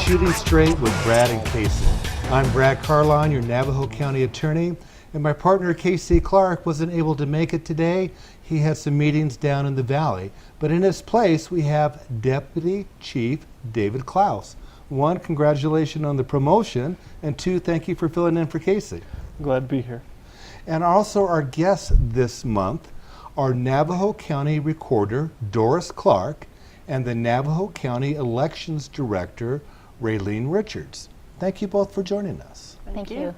Shooting Straight with Brad and Casey. I'm Brad Carlyon, your Navajo County attorney, and my partner Casey Clark wasn't able to make it today. He had some meetings down in the valley, but in his place we have Deputy Chief David Clouse. One, congratulations on the promotion, and two, thank you for filling in for Casey. Glad to be here. And also our guests this month are Navajo County Recorder Doris Clark and the Navajo County Elections Director Rayleen Richards. Thank you both for joining us. Thank you.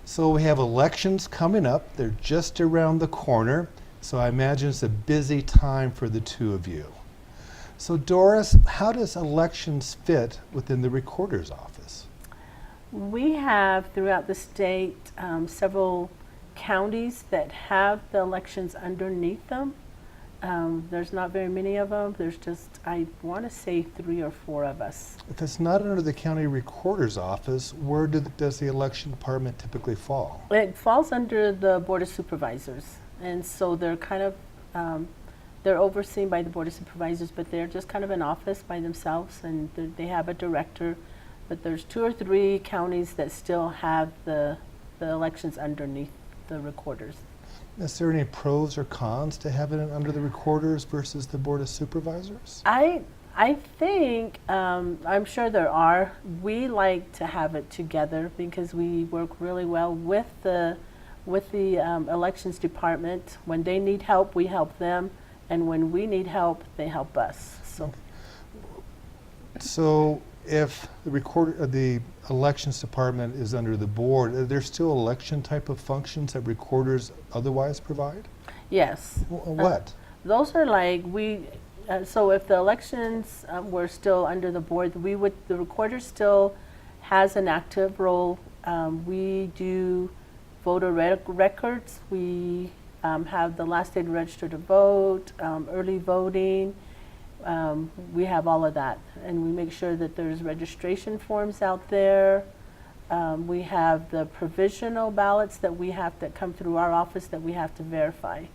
So we have elections coming up. They're just around the corner. So I imagine it's a busy time for the two of you. So Doris, how does elections fit within the recorder's office? We have throughout the state several counties that have the elections underneath them. There's not very many of them. There's just, I want to say 3 or 4 of us. If it's not under the county recorder's office, where does the election department typically fall? It falls under the Board of Supervisors. And so they're kind of, they're overseen by the Board of Supervisors, but they're just kind of an office by themselves, and they have a director. But there's 2 or 3 counties that still have the elections underneath the recorders. Is there any pros or cons to having it under the recorders versus the Board of Supervisors? I think, I'm sure there are. We like to have it together because we work really well with the elections department. When they need help, we help them, and when we need help, they help us. So if the elections department is under the board, are there still election type of functions that recorders otherwise provide? Yes. What? Those are like so if the elections were still under the board, the recorder still has an active role. We do voter records. We have the last day to register to vote, early voting. We have all of that, and we make sure that there's registration forms out there. We have the provisional ballots that come through our office that we have to verify.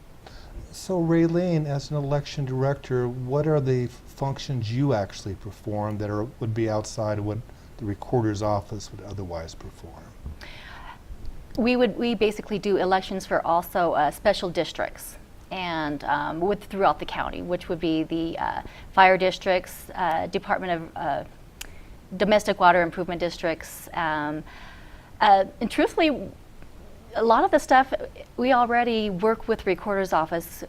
So Rayleen, as an election director, what are the functions you actually perform that would be outside of what the recorder's office would otherwise perform? We basically do elections for also special districts and throughout the county, which would be the fire districts, Department of Domestic Water Improvement districts, and truthfully, a lot of the stuff we already work with recorder's office.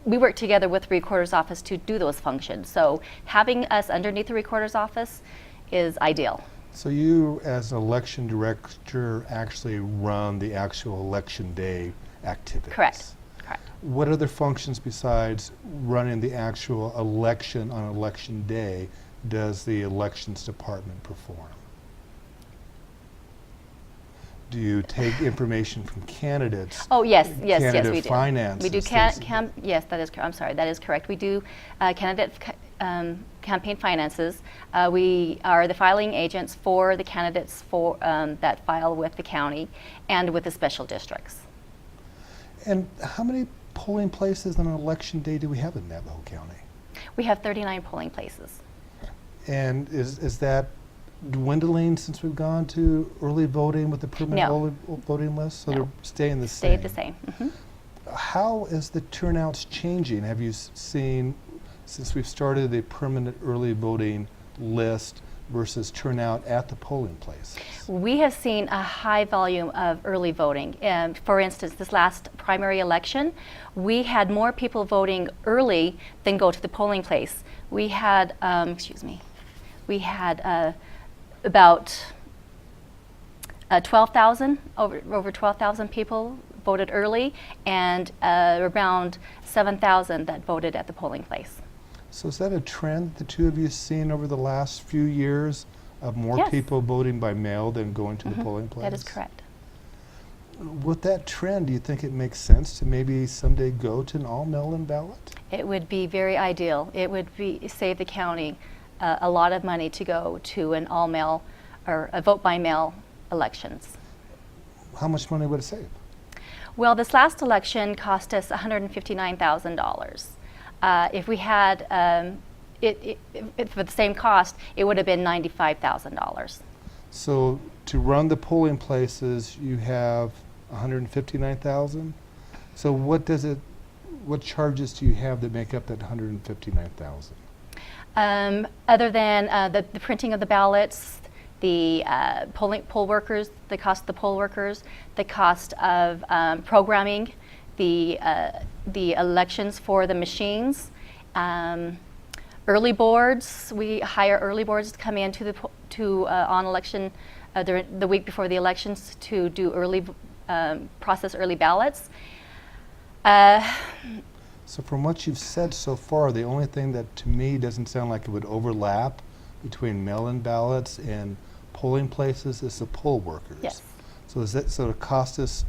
We work together with recorder's office to do those functions. So having us underneath the recorder's office is ideal. So you, as an election director, actually run the actual election day activities? Correct. What other functions besides running the actual election on election day does the elections department perform? Do you take information from candidates? Oh yes, we do. Finances, We do yes, that is correct. I'm sorry, that is correct. We do candidate campaign finances. We are the filing agents for the candidates that file with the county and with the special districts. And how many polling places on an election day do we have in Navajo County? We have 39 polling places. And is that dwindling since we've gone to early voting with the permanent early voting list? So they're staying the same? Stayed the same. Mm-hmm. How is the turnouts changing? Have you seen, since we've started the permanent early voting list, versus turnout at the polling places? We have seen a high volume of early voting. For instance, this last primary election, we had more people voting early than go to the polling place. We had, about 12,000, over 12,000 people voted early, and around 7,000 that voted at the polling place. So is that a trend the two of you have seen over the last few years of more people voting by mail than going to the polling place? That is correct. With that trend, do you think it makes sense to maybe someday go to an all mail-in ballot? It would be very ideal. It would save the county a lot of money to go to an all mail or a vote by mail elections. How much money would it save? Well, this last election cost us $159,000. If we had for the same cost, it would have been $95,000. So to run the polling places, you have 159,000. So what charges do you have that make up that 159,000? Other than the printing of the ballots, the poll workers, the cost of the poll workers, the cost of programming, the elections for the machines, early boards. We hire early boards to come in on election the week before the elections to do process early ballots. So from what you've said so far, the only thing that to me doesn't sound like it would overlap between mail-in ballots and polling places is the poll workers. Yes. So it cost us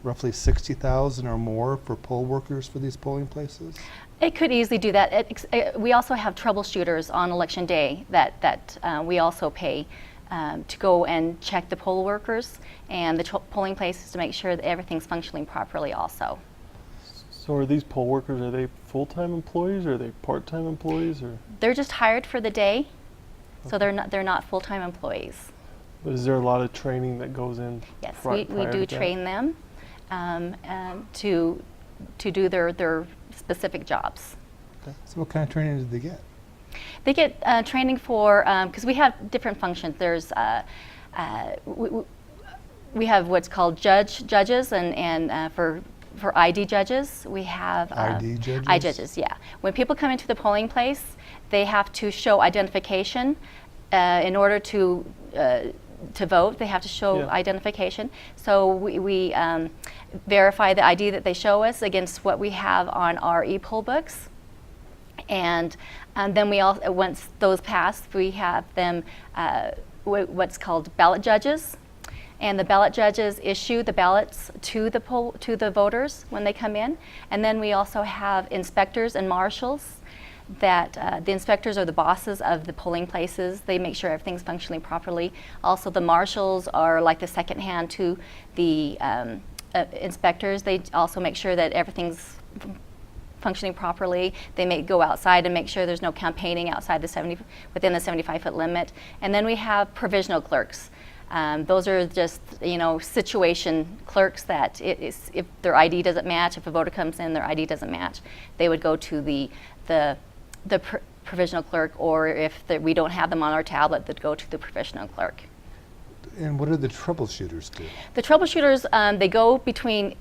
roughly 60,000 or more for poll workers for these polling places? It could easily do that. We also have troubleshooters on election day that we also pay to go and check the poll workers and the polling places to make sure that everything's functioning properly also. So are these poll workers, are they full-time employees or are they part-time employees? Or? They're just hired for the day, so they're not full-time employees. But is there a lot of training that goes in? Yes, prior we do to that? train them to do their specific jobs. So what kind of training did they get? They get training for, because we have different functions. There's, we have what's called judges, and for ID judges, we have ID judges? ID judges, yeah. When people come into the polling place, they have to show identification in order to vote. They have to show identification. So we verify the ID that they show us against what we have on our e-poll books. And then once those pass, we have them what's called ballot judges, and the ballot judges issue the ballots to the voters when they come in. And then we also have inspectors and marshals. That the inspectors are the bosses of the polling places. They make sure everything's functioning properly. Also, the marshals are like the second hand to the inspectors. They also make sure that everything's functioning properly. They may go outside and make sure there's no campaigning outside within the 75-foot limit. And then we have provisional clerks. Those are just, situation clerks that if their ID doesn't match, if a voter comes in, their ID doesn't match, they would go to the provisional clerk, or if we don't have them on our tablet, they'd go to the provisional clerk. And what do the troubleshooters do? The troubleshooters, they go between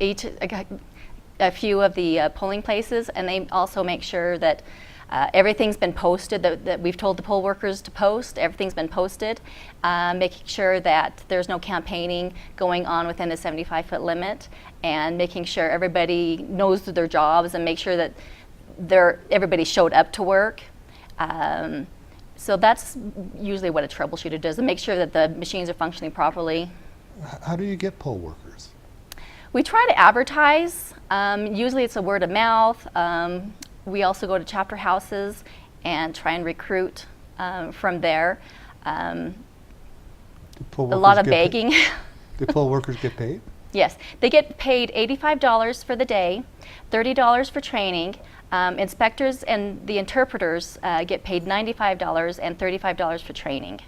a few of the polling places, and they also make sure that everything's been posted, that we've told the poll workers to post. Everything's been posted, making sure that there's no campaigning going on within the 75-foot limit, and making sure everybody knows their jobs and make sure that everybody showed up to work. So that's usually what a troubleshooter does, and make sure that the machines are functioning properly. How do you get poll workers? We try to advertise. Usually it's a word of mouth. We also go to chapter houses and try and recruit from there. A lot of begging. Do poll workers get paid? Yes, they get paid $85 for the day, $30 for training. Inspectors and the interpreters get paid $95 and $35 for training.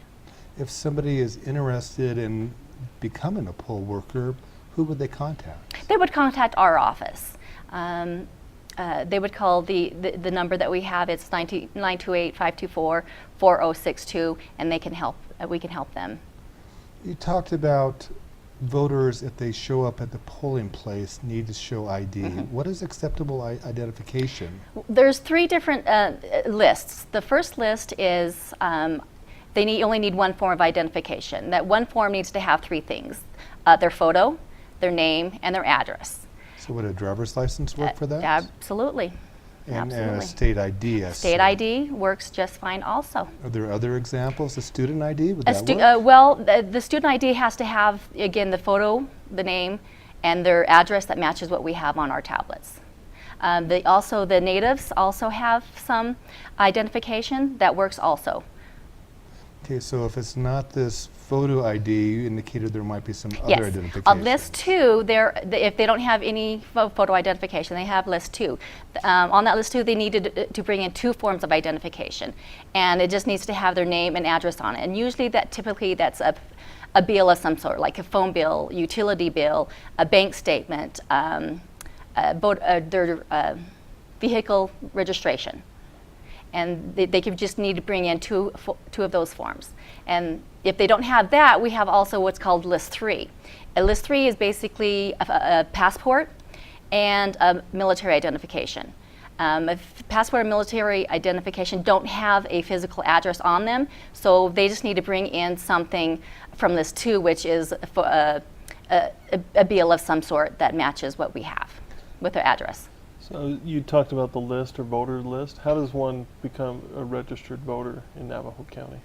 If somebody is interested in becoming a poll worker, who would they contact? They would contact our office. They would call the number that we have. It's 928-524-4062, and we can help them. You talked about voters, if they show up at the polling place, need to show ID. Mm-hmm. What is acceptable identification? There's 3 different lists. The first list is they only need one form of identification. That one form needs to have 3 things: their photo, their name, and their address. So would a driver's license work for that? Absolutely. And Absolutely. a state ID? State ID works just fine also. Are there other examples? A student ID, would that work? Well, the student ID has to have, again, the photo, the name, and their address that matches what we have on our tablets. The natives also have some identification that works also. Okay, so if it's not this photo ID, you indicated there might be some other Yes. identification. On list 2, if they don't have any photo identification, they have list 2. On that list 2, they need to bring in 2 forms of identification, and it just needs to have their name and address on it. And usually, typically that's a bill of some sort, like a phone bill, utility bill, a bank statement, their vehicle registration. And they could just need to bring in two of those forms. And if they don't have that, we have also what's called list 3. List 3 is basically a passport and a military identification. If passport and military identification don't have a physical address on them, so they just need to bring in something from list 2, which is a bill of some sort that matches what we have with their address. So you talked about the list or voter list. How does one become a registered voter in Navajo County?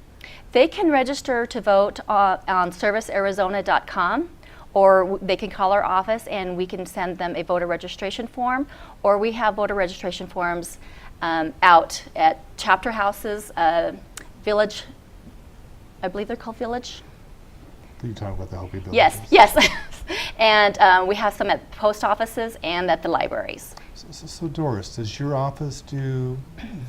They can register to vote on servicearizona.com, or they can call our office and we can send them a voter registration form, or we have voter registration forms out at chapter houses, village, I believe they're called village. Are you talking about the Hopi Villages? Yes. And we have some at post offices and at the libraries. So Doris, does your office do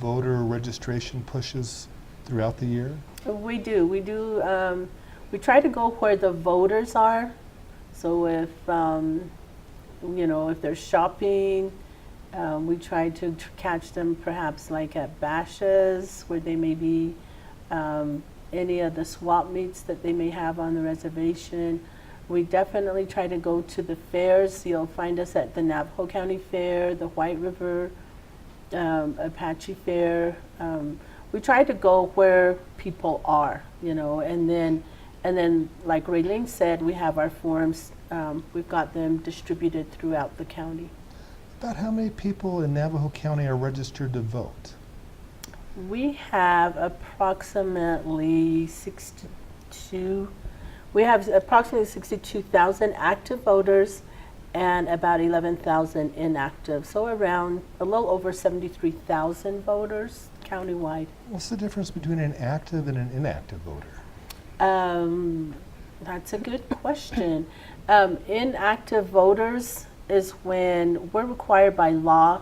voter registration pushes throughout the year? We do. We try to go where the voters are. So if if they're shopping, we try to catch them perhaps like at bashes where they may be, any of the swap meets that they may have on the reservation. We definitely try to go to the fairs. You'll find us at the Navajo County Fair, the White River Apache Fair. We try to go where people are, and then like Rayleen said, we have our forms. We've got them distributed throughout the county. About how many people in Navajo County are registered to vote? We have approximately 62. We have approximately 62,000 active voters and about 11,000 inactive. So around a little over 73,000 voters countywide. What's the difference between an active and an inactive voter? That's a good question. Inactive voters is when we're required by law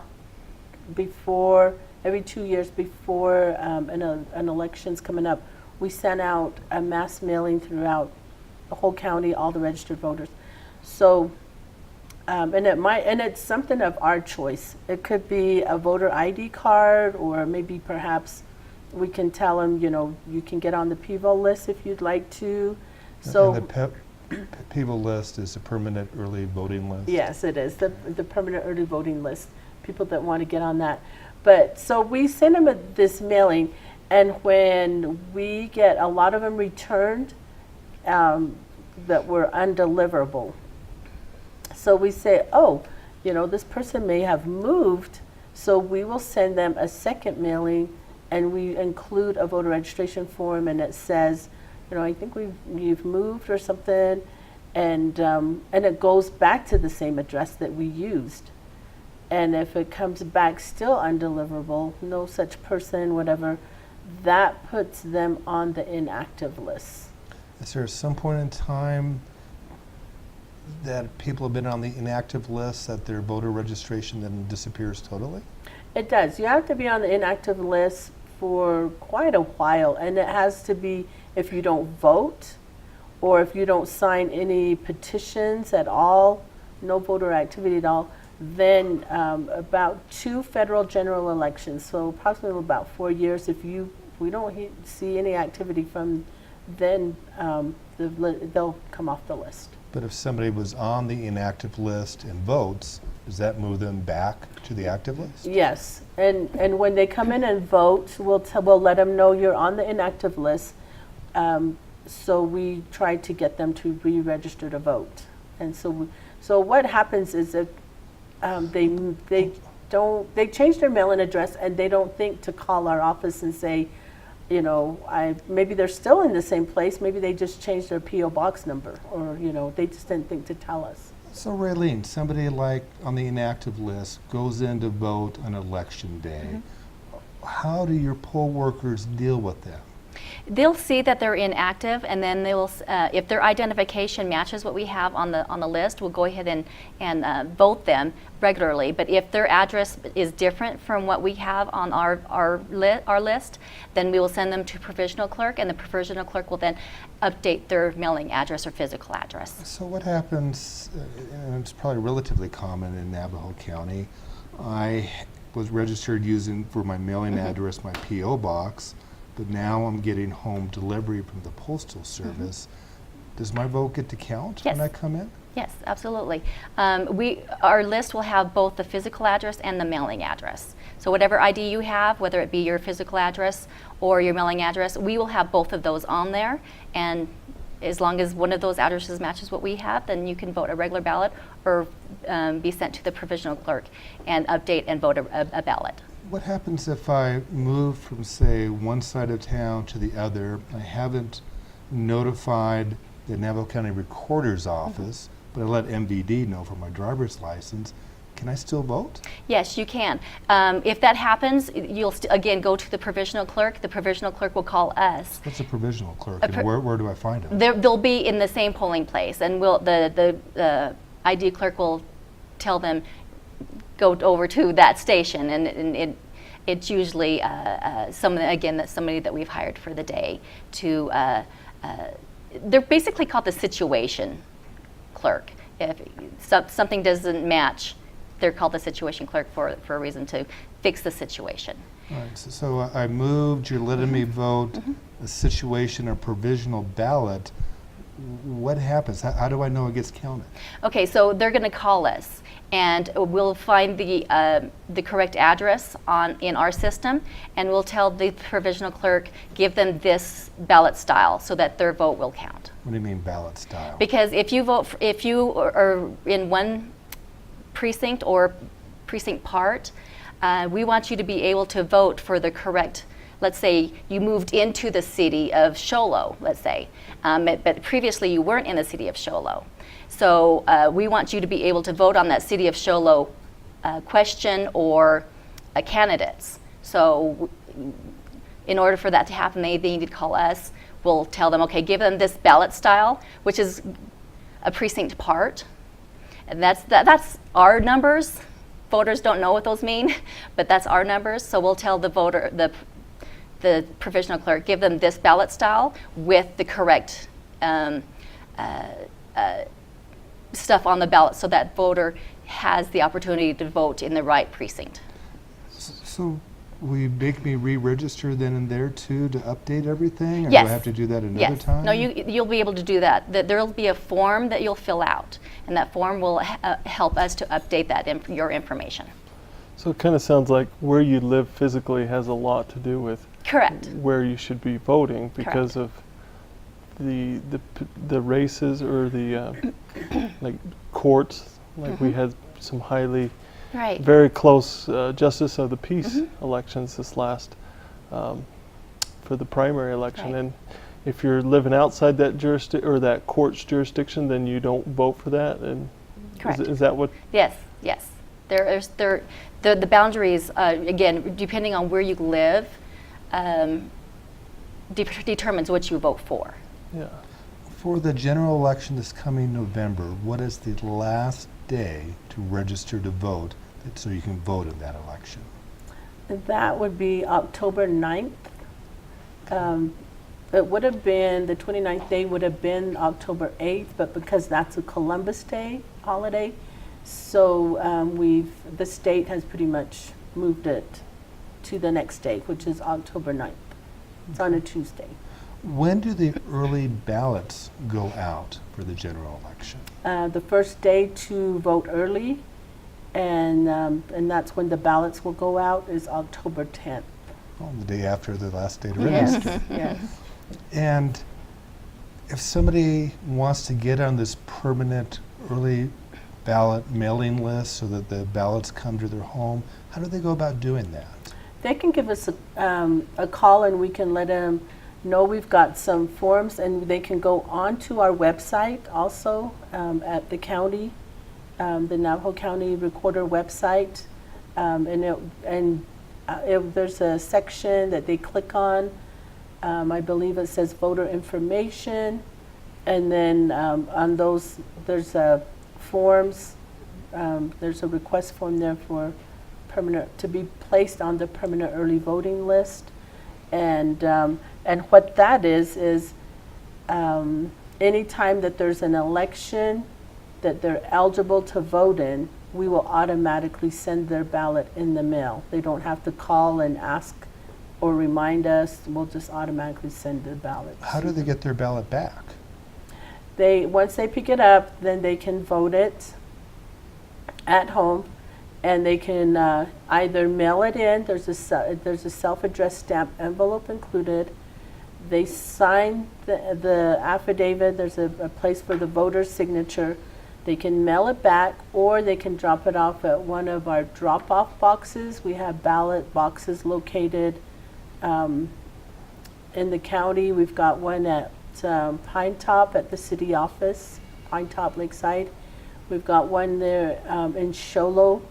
every 2 years before an election's coming up, we send out a mass mailing throughout the whole county, all the registered voters. So, and it's something of our choice. It could be a voter ID card, or maybe perhaps we can tell them, you can get on the PVO list if you'd like to. So And the PVO list is a permanent early voting list? yes, it is, the permanent early voting list, people that want to get on that. But so we send them this mailing, and when we get a lot of them returned, that were undeliverable. So we say, this person may have moved, so we will send them a second mailing, and we include a voter registration form, and it says, I think you've moved or something, and it goes back to the same address that we used. And if it comes back still undeliverable, no such person, whatever, that puts them on the inactive list. Is there some point in time that people have been on the inactive list that their voter registration then disappears totally? It does. You have to be on the inactive list for quite a while, and it has to be if you don't vote or if you don't sign any petitions at all, no voter activity at all, then about 2 federal general elections, so approximately about 4 years, if we don't see any activity from then, they'll come off the list. But if somebody was on the inactive list and votes, does that move them back to the active list? Yes, and when they come in and vote, we'll let them know you're on the inactive list. So we try to get them to re-register to vote. And so what happens is that they change their mailing address, and they don't think to call our office and say, maybe they're still in the same place. Maybe they just changed their P.O. box number, or they just didn't think to tell us. So Rayleen, somebody like on the inactive list goes in to vote on election day. Mm-hmm. How do your poll workers deal with them? They'll see that they're inactive, and then they will, if their identification matches what we have on the list, we'll go ahead and vote them regularly. But if their address is different from what we have on our list, then we will send them to provisional clerk, and the provisional clerk will then update their mailing address or physical address. So what happens, and it's probably relatively common in Navajo County, I was registered using for my mailing address my P.O. box, but now I'm getting home delivery from the Postal Service. Does my vote get to count Yes. when I come in? Yes, absolutely. Our list will have both the physical address and the mailing address. So whatever ID you have, whether it be your physical address or your mailing address, we will have both of those on there. And as long as one of those addresses matches what we have, then you can vote a regular ballot or be sent to the provisional clerk and update and vote a ballot. What happens if I move from, say, one side of town to the other? I haven't notified the Navajo County Recorder's Office, but I let MVD know for my driver's license. Can I still vote? Yes, you can. If that happens, you'll again go to the provisional clerk. The provisional clerk will call us. What's a provisional clerk, and where do I find him? They'll be in the same polling place, and the ID clerk will tell them go over to that station, and it's usually somebody that we've hired for the day to. They're basically called the situation clerk. If something doesn't match, they're called the situation clerk for a reason to fix the situation. All right, so I moved, you're letting me vote a situation or provisional ballot. What happens? How do I know it gets counted? Okay, so they're going to call us, and we'll find the correct address in our system, and we'll tell the provisional clerk, give them this ballot style so that their vote will count. What do you mean ballot style? Because if you are in one precinct or precinct part, we want you to be able to vote for the correct. Let's say you moved into the city of Show Low, let's say, but previously you weren't in the city of Show Low. So we want you to be able to vote on that city of Show Low question or candidates. So in order for that to happen, they need to call us. We'll tell them, okay, give them this ballot style, which is a precinct part. And that's our numbers. Voters don't know what those mean, but that's our numbers. So we'll tell the voter, the provisional clerk, give them this ballot style with the correct stuff on the ballot so that voter has the opportunity to vote in the right precinct. So will you make me re-register then and there too to update everything? Or Yes. do I have to do that another Yes. time? No, you'll be able to do that. There'll be a form that you'll fill out, and that form will help us to update your information. So it kind of sounds like where you live physically has a lot to do with Correct. where you should be voting because of the races or the like courts. Like we had some highly Right. very close justice of the peace elections this last for the primary election. Right. And if you're living outside that or that court's jurisdiction, then you don't vote for that. And Correct. is that what? Yes. The boundaries, again, depending on where you live, determines what you vote for. Yeah. For the general election this coming November, what is the last day to register to vote so you can vote in that election? That would be October 9th. It would have been, the 29th day would have been October 8th, but because that's a Columbus Day holiday, so the state has pretty much moved it to the next day, which is October 9th. It's on a Tuesday. When do the early ballots go out for the general election? The first day to vote early, and that's when the ballots will go out, is October 10th. Oh, the day after the last day to Yes, register. yes. And if somebody wants to get on this permanent early ballot mailing list so that the ballots come to their home, how do they go about doing that? They can give us a call, and we can let them know we've got some forms, and they can go onto our website also at the county, the Navajo County Recorder website, there's a section that they click on I believe it says voter information, and then on those, there's forms. There's a request form there for to be placed on the permanent early voting list, and what that is anytime that there's an election that they're eligible to vote in, we will automatically send their ballot in the mail. They don't have to call and ask or remind us. We'll just automatically send the ballot. How do they get their ballot back? Once they pick it up, then they can vote it at home, and they can either mail it in. There's a self-addressed stamp envelope included. They sign the affidavit. There's a place for the voter's signature. They can mail it back, or they can drop it off at one of our drop-off boxes. We have ballot boxes located in the county. We've got one at Pine Top at the city office, Pine Top Lakeside. We've got one there in Sholo.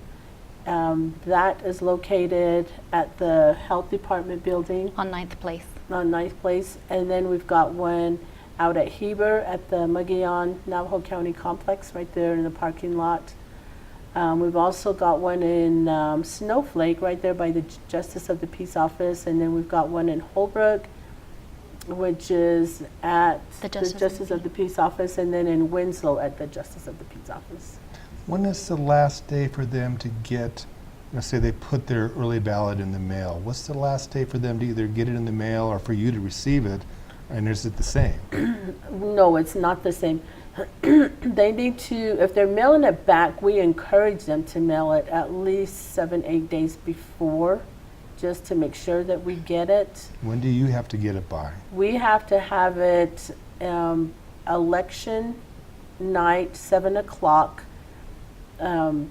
That is located at the health department building. On 9th Place. On 9th Place. And then we've got one out at Heber at the Mogollon Navajo County Complex right there in the parking lot. We've also got one in Snowflake right there by the Justice of the Peace office, and then we've got one in Holbrook, which is at the Justice of the Peace office, and then in Winslow at the Justice of the Peace office. When is the last day for them to get, let's say they put their early ballot in the mail, what's the last day for them to either get it in the mail or for you to receive it, and is it the same? No, it's not the same. They need to, if they're mailing it back, we encourage them to mail it at least 7-8 days before, just to make sure that we get it. When do you have to get it by? We have to have it election night, 7 o'clock. And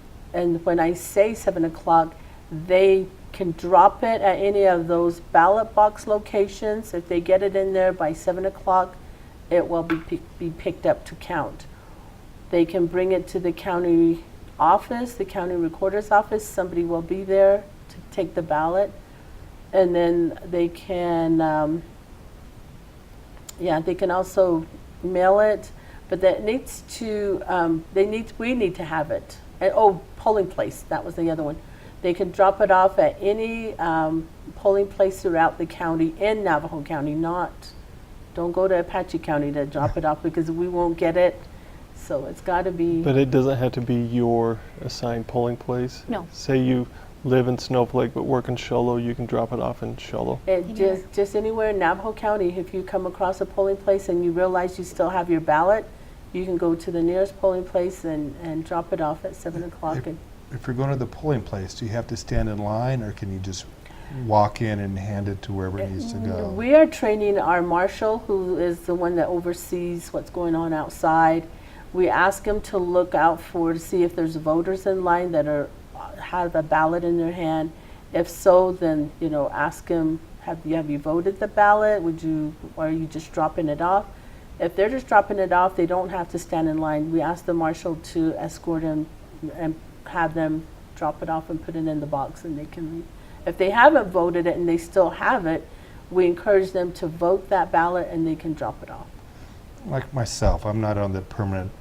when I say 7 o'clock, they can drop it at any of those ballot box locations. If they get it in there by 7 o'clock, it will be picked up to count. They can bring it to the county office, the county recorder's office. Somebody will be there to take the ballot. And then they can, they can also mail it, but that needs to, we need to have it. And, polling place, that was the other one. They can drop it off at any polling place throughout the county in Navajo County, don't go to Apache County to drop it off because we won't get it. So it's got to be. But it doesn't have to be your assigned polling place? No. Say you live in Snowflake but work in Sholo, you can drop it off in Sholo? Just anywhere in Navajo County, if you come across a polling place and you realize you still have your ballot, you can go to the nearest polling place and drop it off at 7 o'clock. If you're going to the polling place, do you have to stand in line, or can you just walk in and hand it to wherever it needs to go? We are training our marshal, who is the one that oversees what's going on outside. We ask him to look out to see if there's voters in line that have a ballot in their hand. If so, then ask him, have you voted the ballot? Or are you just dropping it off? If they're just dropping it off, they don't have to stand in line. We ask the marshal to escort him and have them drop it off and put it in the box, and they can leave. If they haven't voted it and they still have it, we encourage them to vote that ballot and they can drop it off. Like myself, I'm not on the permanent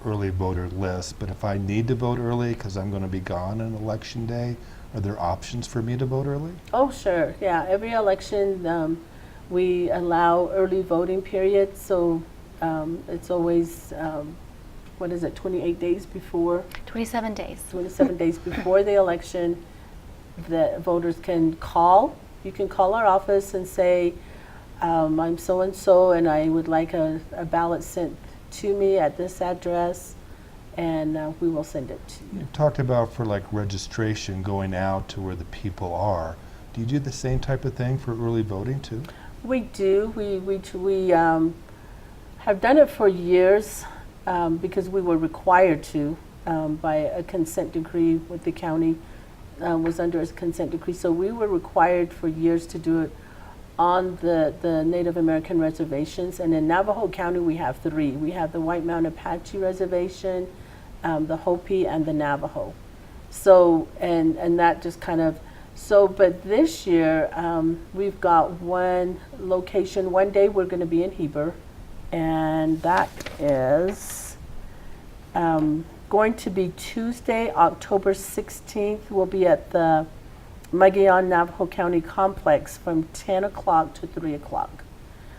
early voter list, but if I need to vote early because I'm going to be gone on election day, are there options for me to vote early? Oh, sure. Yeah, every election we allow early voting periods, so it's always 28 days before? 27 days. 27 days before the election, the voters can call. You can call our office and say, I'm so-and-so and I would like a ballot sent to me at this address, and we will send it to you. You talked about for like registration, going out to where the people are. Do you do the same type of thing for early voting too? We do. We have done it for years because we were required to by a consent decree with the county. Was under a consent decree, so we were required for years to do it on the Native American reservations. And in Navajo County we have 3. We have the White Mountain Apache Reservation, the Hopi, and the Navajo. So and that just kind of So, but this year, we've got one location. One day we're going to be in Heber, and that is going to be Tuesday, October 16th. We'll be at the Magayon Navajo County Complex from 10 o'clock to 3 o'clock.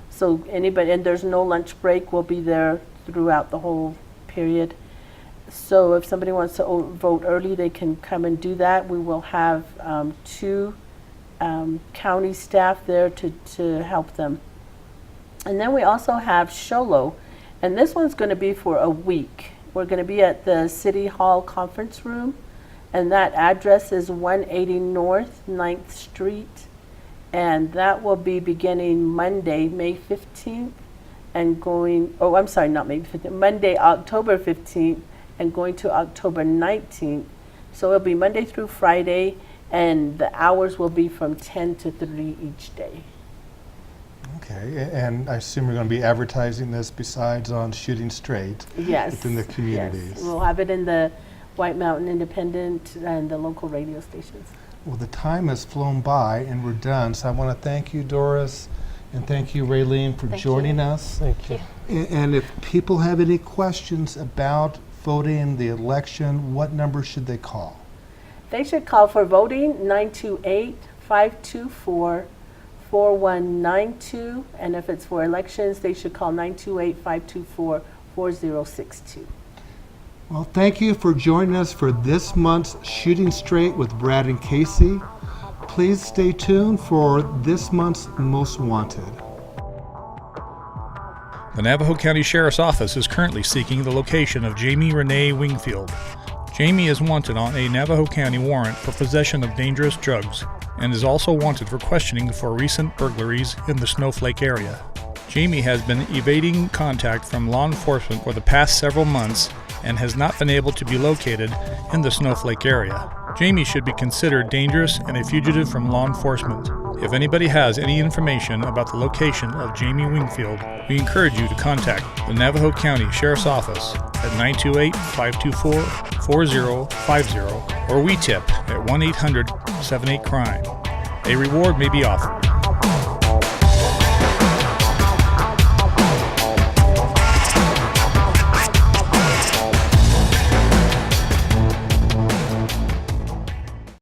So anybody, and there's no lunch break, we'll be there throughout the whole period. So if somebody wants to vote early, they can come and do that. We will have 2 county staff there to help them. And then we also have Sholo, and this one's going to be for a week. We're going to be at the City Hall Conference Room, and that address is 180 North 9th Street, and that will be beginning Monday, May 15th, and going, oh, I'm sorry, not May 15th, Monday, October 15th, and going to October 19th. So it'll be Monday through Friday, and the hours will be from 10 to 3 each day. Okay, and I assume you're going to be advertising this besides on Shooting Straight Yes. within the communities. Yes. We'll have it in the White Mountain Independent and the local radio stations. Well, the time has flown by and we're done, so I want to thank you, Doris, and thank you, Rayleen, for Thank joining you. us. Thank you. And if people have any questions about voting in the election, what number should they call? They should call for voting 928-524-4192, and if it's for elections, they should call 928-524-4062. Well, thank you for joining us for this month's Shooting Straight with Brad and Casey. Please stay tuned for this month's Most Wanted. The Navajo County Sheriff's Office is currently seeking the location of Jamie Renee Wingfield. Jamie is wanted on a Navajo County warrant for possession of dangerous drugs and is also wanted for questioning for recent burglaries in the Snowflake area. Jamie has been evading contact from law enforcement for the past several months and has not been able to be located in the Snowflake area. Jamie should be considered dangerous and a fugitive from law enforcement. If anybody has any information about the location of Jamie Wingfield, we encourage you to contact the Navajo County Sheriff's Office at 928-524-4050 or we tip at 1-800-78-CRIME. A reward may be offered.